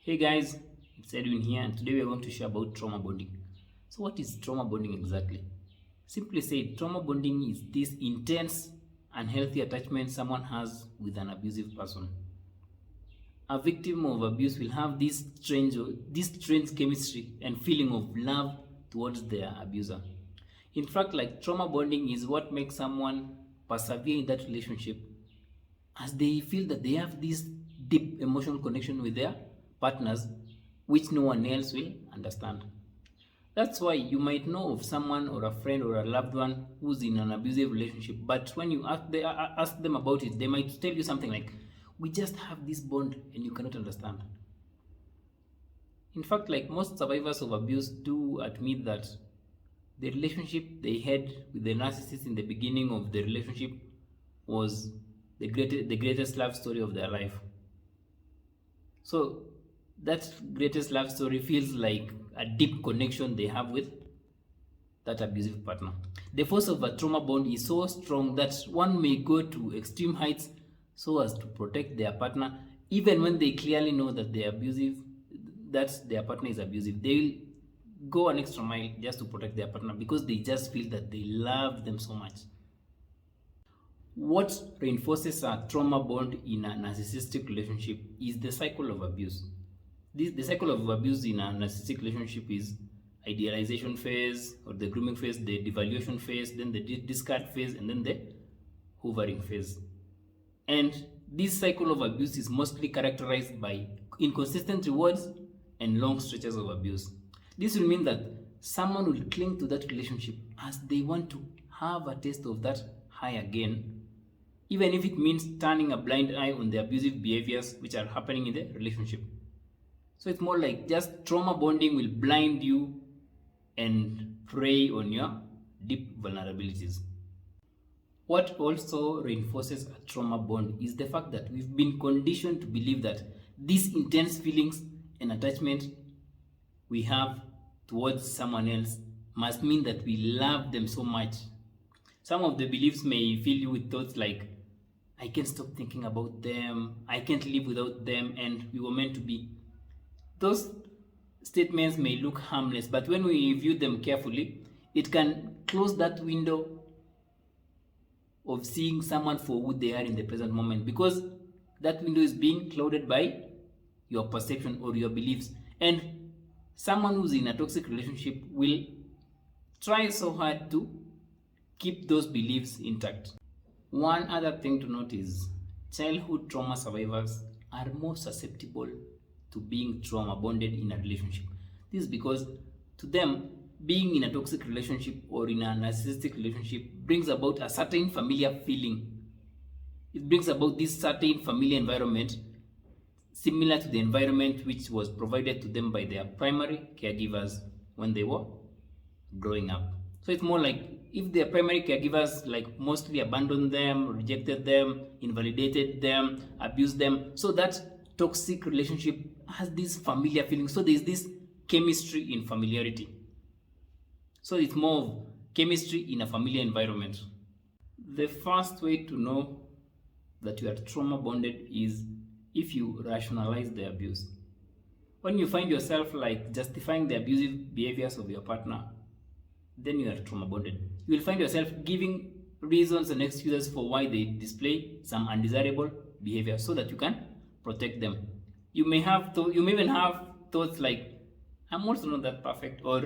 Hey guys, it's Edwin here, and today we are going to share about trauma bonding. So, what is trauma bonding exactly? Simply said, trauma bonding is this intense, unhealthy attachment someone has with an abusive person. A victim of abuse will have this strange chemistry and feeling of love towards their abuser. In fact, like trauma bonding is what makes someone persevere in that relationship as they feel that they have this deep emotional connection with their partners which no one else will understand. That's why you might know of someone or a friend or a loved one who's in an abusive relationship, but when you ask them about it, they might tell you something like, we just have this bond and you cannot understand. In fact, like most survivors of abuse do admit that the relationship they had with the narcissist in the beginning of the relationship was the greatest love story of their life. So that greatest love story feels like a deep connection they have with that abusive partner. The force of a trauma bond is so strong that one may go to extreme heights so as to protect their partner, even when they clearly know that that their partner is abusive. They will go an extra mile just to protect their partner because they just feel that they love them so much. What reinforces a trauma bond in a narcissistic relationship is the cycle of abuse. The cycle of abuse in a narcissistic relationship is idealization phase or the grooming phase, the devaluation phase, then the discard phase, and then the hovering phase. And this cycle of abuse is mostly characterized by inconsistent rewards and long stretches of abuse. This will mean that someone will cling to that relationship as they want to have a taste of that high again, even if it means turning a blind eye on the abusive behaviors which are happening in the relationship. So it's more like just trauma bonding will blind you and prey on your deep vulnerabilities. What also reinforces a trauma bond is the fact that we've been conditioned to believe that these intense feelings and attachment we have towards someone else must mean that we love them so much. Some of the beliefs may fill you with thoughts like, I can't stop thinking about them, I can't live without them, and we were meant to be. Those statements may look harmless, but when we view them carefully, it can close that window of seeing someone for who they are in the present moment, because that window is being clouded by your perception or your beliefs. And someone who's in a toxic relationship will try so hard to keep those beliefs intact. One other thing to note is childhood trauma survivors are more susceptible to being trauma bonded in a relationship. This is because to them, being in a toxic relationship or in a narcissistic relationship brings about a certain familiar feeling. It brings about this certain familiar environment similar to the environment which was provided to them by their primary caregivers when they were growing up. So it's more like if their primary caregivers like mostly abandoned them, rejected them, invalidated them, abused them, so that toxic relationship has this familiar feeling. So there's this chemistry in familiarity. So it's more of chemistry in a familiar environment. The first way to know that you are trauma bonded is if you rationalize the abuse. When you find yourself like justifying the abusive behaviors of your partner, then you are trauma bonded. You will find yourself giving reasons and excuses for why they display some undesirable behavior so that you can protect them. You may even have thoughts like, I'm also not that perfect, or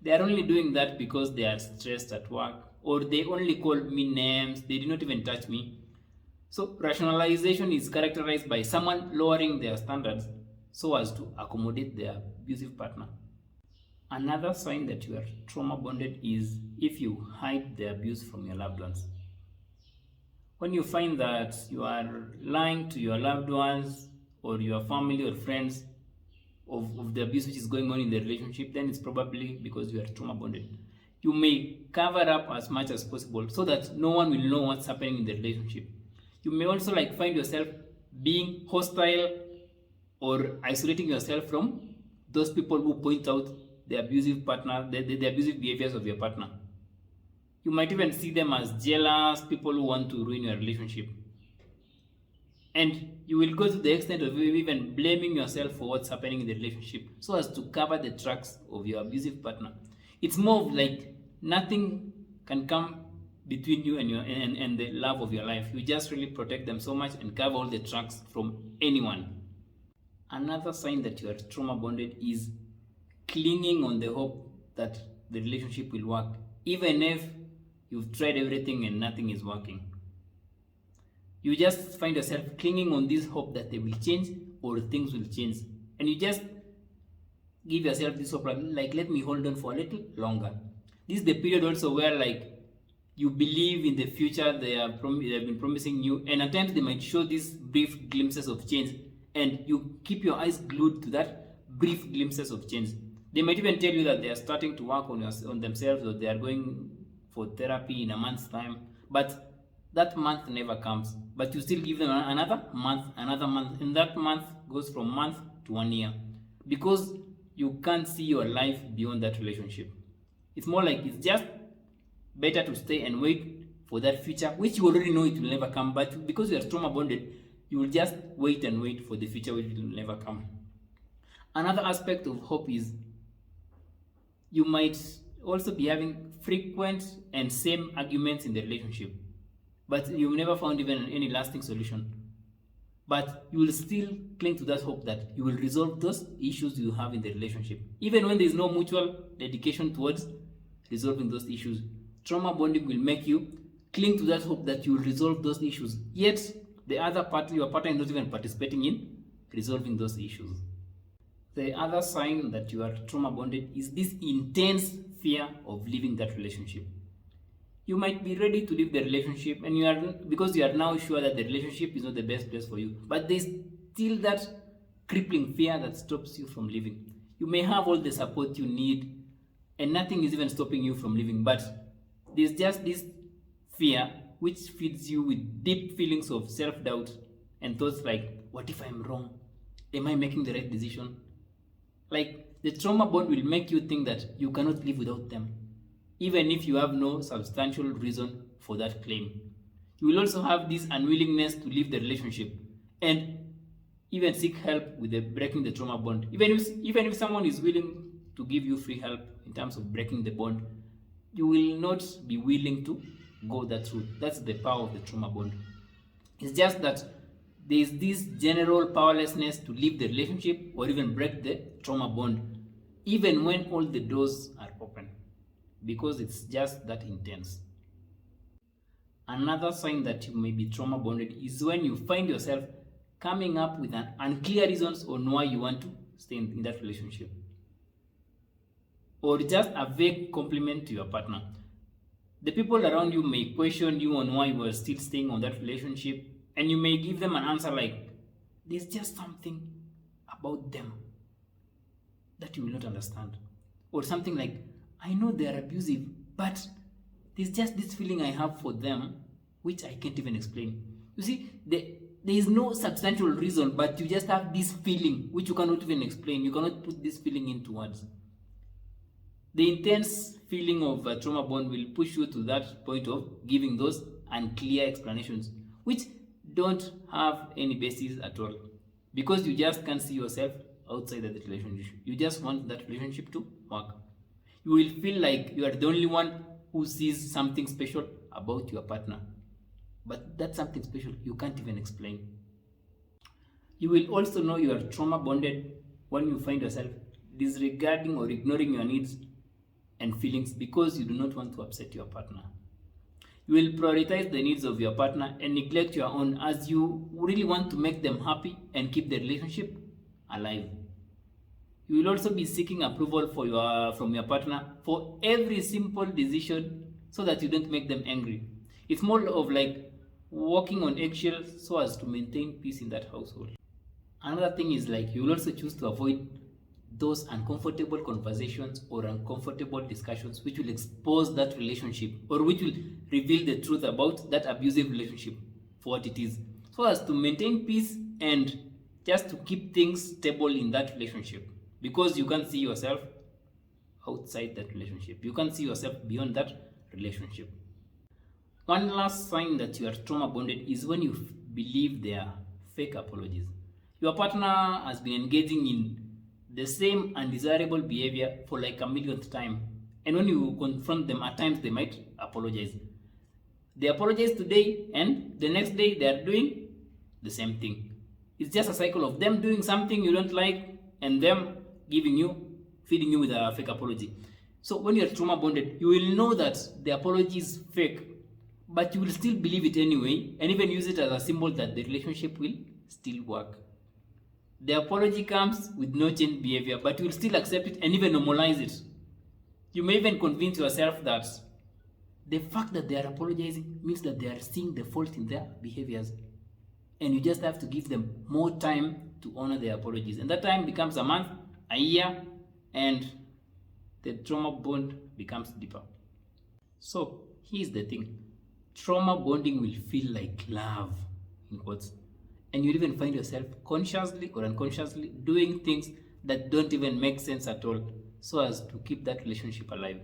they are only doing that because they are stressed at work, or they only call me names, they did not even touch me. So rationalization is characterized by someone lowering their standards so as to accommodate their abusive partner. Another sign that you are trauma bonded is if you hide the abuse from your loved ones. When you find that you are lying to your loved ones or your family or friends of the abuse which is going on in the relationship, then it's probably because you are trauma bonded. You may cover up as much as possible so that no one will know what's happening in the relationship. You may also like find yourself being hostile or isolating yourself from those people who point out the abusive partner, the abusive behaviors of your partner. You might even see them as jealous people who want to ruin your relationship. And you will go to the extent of even blaming yourself for what's happening in the relationship so as to cover the tracks of your abusive partner. It's more of like nothing can come between you and and the love of your life. You just really protect them so much and cover all the tracks from anyone. Another sign that you are trauma bonded is clinging on the hope that the relationship will work, even if you've tried everything and nothing is working. You just find yourself clinging on this hope that they will change or things will change. And you just give yourself this hope, like let me hold on for a little longer. This is the period also where like you believe in the future they have been promising you, and at times they might show these brief glimpses of change, and you keep your eyes glued to that brief glimpses of change. They might even tell you that they are starting to work on themselves, or they are going for therapy in a month's time, but that month never comes. But you still give them another month, and that month goes from month to 1 year because you can't see your life beyond that relationship. It's more like it's just better to stay and wait for that future, which you already know it will never come, but because you are trauma bonded, you will just wait and wait for the future which will never come. Another aspect of hope is you might also be having frequent and same arguments in the relationship, but you've never found even any lasting solution. But you will still cling to that hope that you will resolve those issues you have in the relationship, even when there is no mutual dedication towards resolving those issues. Trauma bonding will make you cling to that hope that you will resolve those issues, yet the other party, your partner, is not even participating in resolving those issues. The other sign that you are trauma bonded is this intense fear of leaving that relationship. You might be ready to leave the relationship, and you are, because you are now sure that the relationship is not the best place for you, but there's still that crippling fear that stops you from leaving. You may have all the support you need and nothing is even stopping you from leaving, but there's just this fear which feeds you with deep feelings of self-doubt and thoughts like, what if I'm wrong? Am I making the right decision? Like, the trauma bond will make you think that you cannot live without them, even if you have no substantial reason for that claim. You will also have this unwillingness to leave the relationship and even seek help with breaking the trauma bond. Even if someone is willing to give you free help in terms of breaking the bond, you will not be willing to go that route. That's the power of the trauma bond. It's just that there is this general powerlessness to leave the relationship or even break the trauma bond, even when all the doors are open, because it's just that intense. Another sign that you may be trauma bonded is when you find yourself coming up with an unclear reasons on why you want to stay in that relationship, or just a vague compliment to your partner. The people around you may question you on why you are still staying on that relationship, and you may give them an answer like, there's just something about them that you will not understand. Or something like, I know they are abusive, but there's just this feeling I have for them which I can't even explain. You see, there is no substantial reason, but you just have this feeling which you cannot even explain. You cannot put this feeling into words. The intense feeling of a trauma bond will push you to that point of giving those unclear explanations, which don't have any basis at all, because you just can't see yourself outside of that relationship. You just want that relationship to work. You will feel like you are the only one who sees something special about your partner, but that's something special you can't even explain. You will also know you are trauma bonded when you find yourself disregarding or ignoring your needs and feelings because you do not want to upset your partner. You will prioritize the needs of your partner and neglect your own, as you really want to make them happy and keep the relationship alive. You will also be seeking approval from your partner for every simple decision so that you don't make them angry. It's more of like walking on eggshells so as to maintain peace in that household. Another thing is like you will also choose to avoid those uncomfortable conversations or uncomfortable discussions which will expose that relationship or which will reveal the truth about that abusive relationship for what it is, so as to maintain peace and just to keep things stable in that relationship, because you can't see yourself outside that relationship. You can't see yourself beyond that relationship. One last sign that you are trauma bonded is when you believe there are fake apologies. Your partner has been engaging in the same undesirable behavior for like a millionth time. And when you confront them, at times they might apologize. They apologize today, and the next day they are doing the same thing. It's just a cycle of them doing something you don't like and them feeding you with a fake apology. So when you're trauma bonded, you will know that the apology is fake, but you will still believe it anyway and even use it as a symbol that the relationship will still work. The apology comes with no change behavior, but you will still accept it and even normalize it. You may even convince yourself that the fact that they are apologizing means that they are seeing the fault in their behaviors. And you just have to give them more time to honor their apologies. And that time becomes a month, a year, and the trauma bond becomes deeper. So here's the thing. Trauma bonding will feel like love, in quotes. And you'll even find yourself consciously or unconsciously doing things that don't even make sense at all, so as to keep that relationship alive.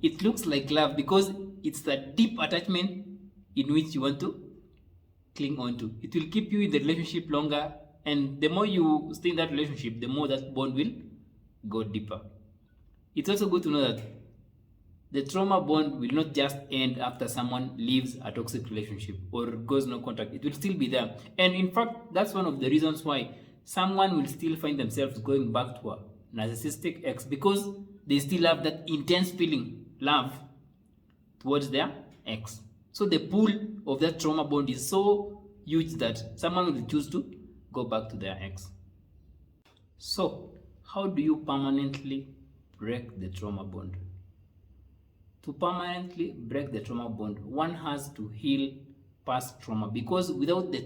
It looks like love because it's the deep attachment in which you want to cling on to. It will keep you in the relationship longer, and the more you stay in that relationship, the more that bond will go deeper. It's also good to know that the trauma bond will not just end after someone leaves a toxic relationship or goes no contact. It will still be there. And in fact, that's one of the reasons why someone will still find themselves going back to a narcissistic ex, because they still have that intense feeling, love, towards their ex. So the pull of that trauma bond is so huge that someone will choose to go back to their ex. So how do you permanently break the trauma bond? To permanently break the trauma bond, one has to heal past trauma, because without the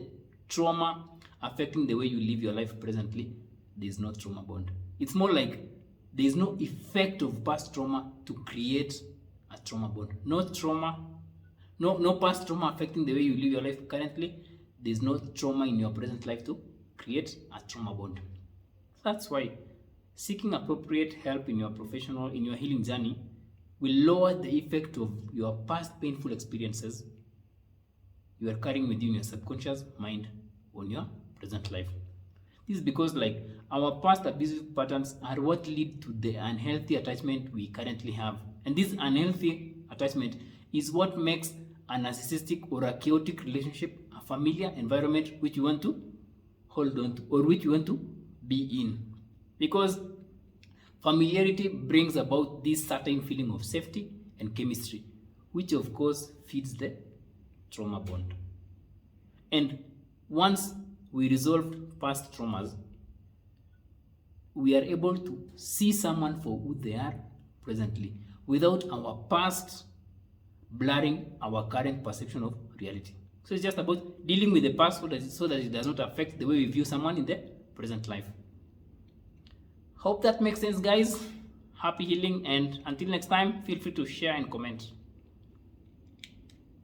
trauma affecting the way you live your life presently, there is no trauma bond. It's more like there is no effect of past trauma to create a trauma bond. No past trauma affecting the way you live your life currently. There is no trauma in your present life to create a trauma bond. That's why seeking appropriate help in your healing journey will lower the effect of your past painful experiences you are carrying with you in your subconscious mind on your present life. This is because our past abusive patterns are what lead to the unhealthy attachment we currently have. And this unhealthy attachment is what makes a narcissistic or a chaotic relationship a familiar environment which you want to hold on to or which you want to be in. Because familiarity brings about this certain feeling of safety and chemistry, which of course feeds the trauma bond. And once we resolve past traumas, we are able to see someone for who they are presently, without our past blurring our current perception of reality. So it's just about dealing with the past so that it does not affect the way we view someone in the present life. Hope that makes sense, guys. Happy healing, and until next time, feel free to share and comment.